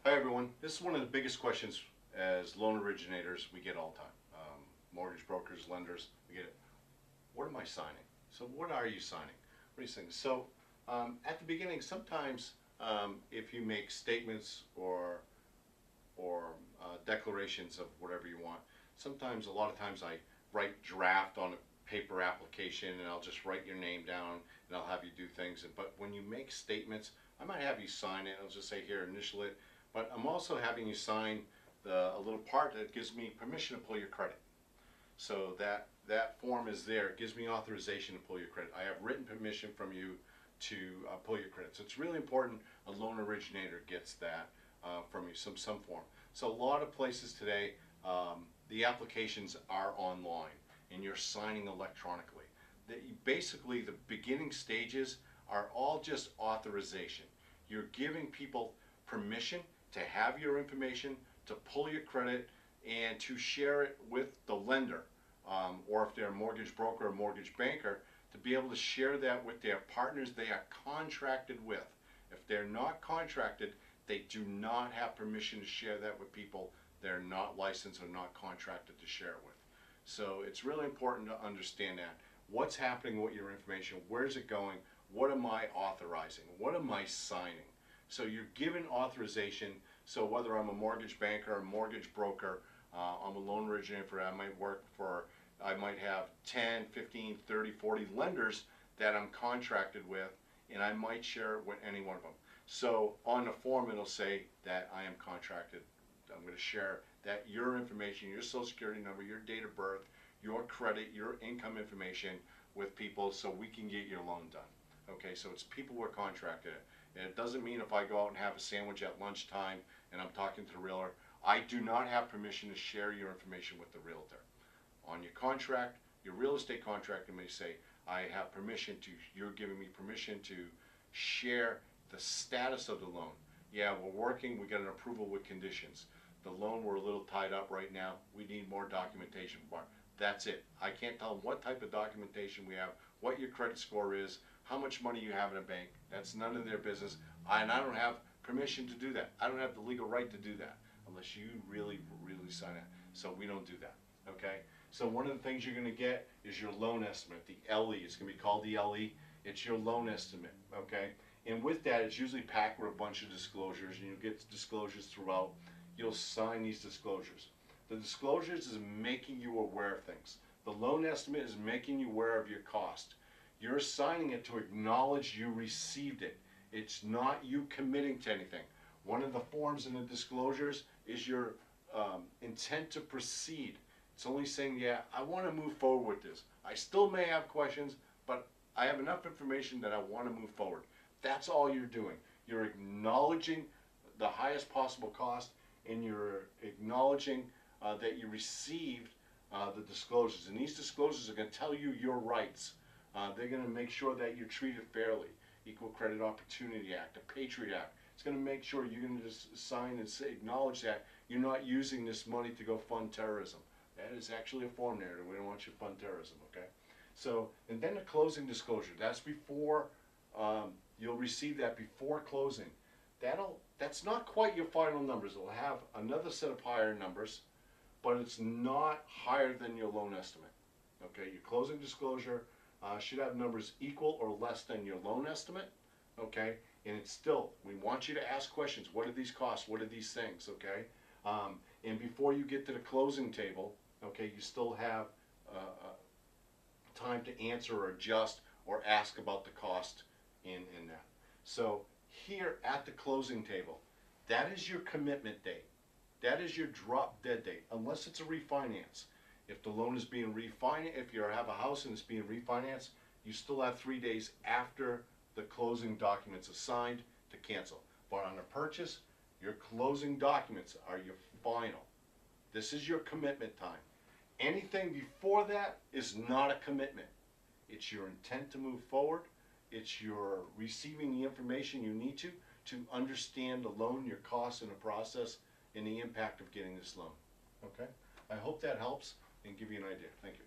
Hi everyone. This is one of the biggest questions as loan originators we get all the time. Mortgage brokers, lenders, we get it. What am I signing? So what are you signing? What are you saying? So at the beginning, sometimes if you make statements or declarations of whatever you want, sometimes a lot of times I write draft on a paper application and I'll just write your name down and I'll have you do things. But when you make statements, I might have you sign it. I'll just say here, initial it. But I'm also having you sign a little part that gives me permission to pull your credit. So that form is there. It gives me authorization to pull your credit. I have written permission from you to pull your credit. So it's really important a loan originator gets that from you, some form. So a lot of places today, the applications are online and you're signing electronically. Basically, the beginning stages are all just authorization. You're giving people permission to have your information, to pull your credit, and to share it with the lender, or if they're a mortgage broker or mortgage banker, to be able to share that with their partners they are contracted with. If they're not contracted, they do not have permission to share that with people they're not licensed or not contracted to share it with. So it's really important to understand that. What's happening with your information? Where's it going? What am I authorizing? What am I signing? So you're given authorization. So whether I'm a mortgage banker, a mortgage broker, I'm a loan originator, I might have 10, 15, 30, 40 lenders that I'm contracted with, and I might share it with any one of them. So on the form it'll say that I am contracted. I'm going to share that your information, your social security number, your date of birth, your credit, your income information with people so we can get your loan done. Okay, so it's people who are contracted. And it doesn't mean if I go out and have a sandwich at lunchtime and I'm talking to the realtor, I do not have permission to share your information with the realtor. On your contract, your real estate contract, it may say, I have permission to, you're giving me permission to share the status of the loan. Yeah, we're working, we got an approval with conditions. The loan, we're a little tied up right now. We need more documentation. That's it. I can't tell them what type of documentation we have, what your credit score is, how much money you have in a bank. That's none of their business. And I don't have permission to do that. I don't have the legal right to do that unless you really sign it. So we don't do that, okay? So one of the things you're gonna get is your loan estimate, the LE. It's gonna be called the LE. It's your loan estimate, okay? And with that, it's usually packed with a bunch of disclosures, and you'll get disclosures throughout. You'll sign these disclosures. The disclosures is making you aware of things. The loan estimate is making you aware of your cost. You're signing it to acknowledge you received it. It's not you committing to anything. One of the forms in the disclosures is your intent to proceed. It's only saying, yeah, I want to move forward with this. I still may have questions, but I have enough information that I want to move forward. That's all you're doing. You're acknowledging the highest possible cost, and you're acknowledging that you received the disclosures. And these disclosures are going to tell you your rights. They're going to make sure that you're treated fairly. Equal Credit Opportunity Act, the Patriot Act. It's going to make sure you're going to just sign and say, acknowledge that you're not using this money to go fund terrorism. That is actually a form narrative. We don't want you to fund terrorism, okay? So, and then the closing disclosure. That's before, you'll receive that before closing. That's not quite your final numbers. It'll have another set of higher numbers, but it's not higher than your loan estimate. Okay, your closing disclosure should have numbers equal or less than your loan estimate. Okay, and it's still, we want you to ask questions. What are these costs? What are these things? Okay, and before you get to the closing table, okay, you still have time to answer or adjust or ask about the cost in that. So here at the closing table, that is your commitment date. That is your drop dead date, unless it's a refinance. If the loan is being refinanced, if you have a house and it's being refinanced, you still have 3 days after the closing documents are signed to cancel. But on a purchase, your closing documents are your final. This is your commitment time. Anything before that is not a commitment. It's your intent to move forward. It's your receiving the information you need to understand the loan, your costs in the process, and the impact of getting this loan. Okay? I hope that helps and give you an idea. Thank you.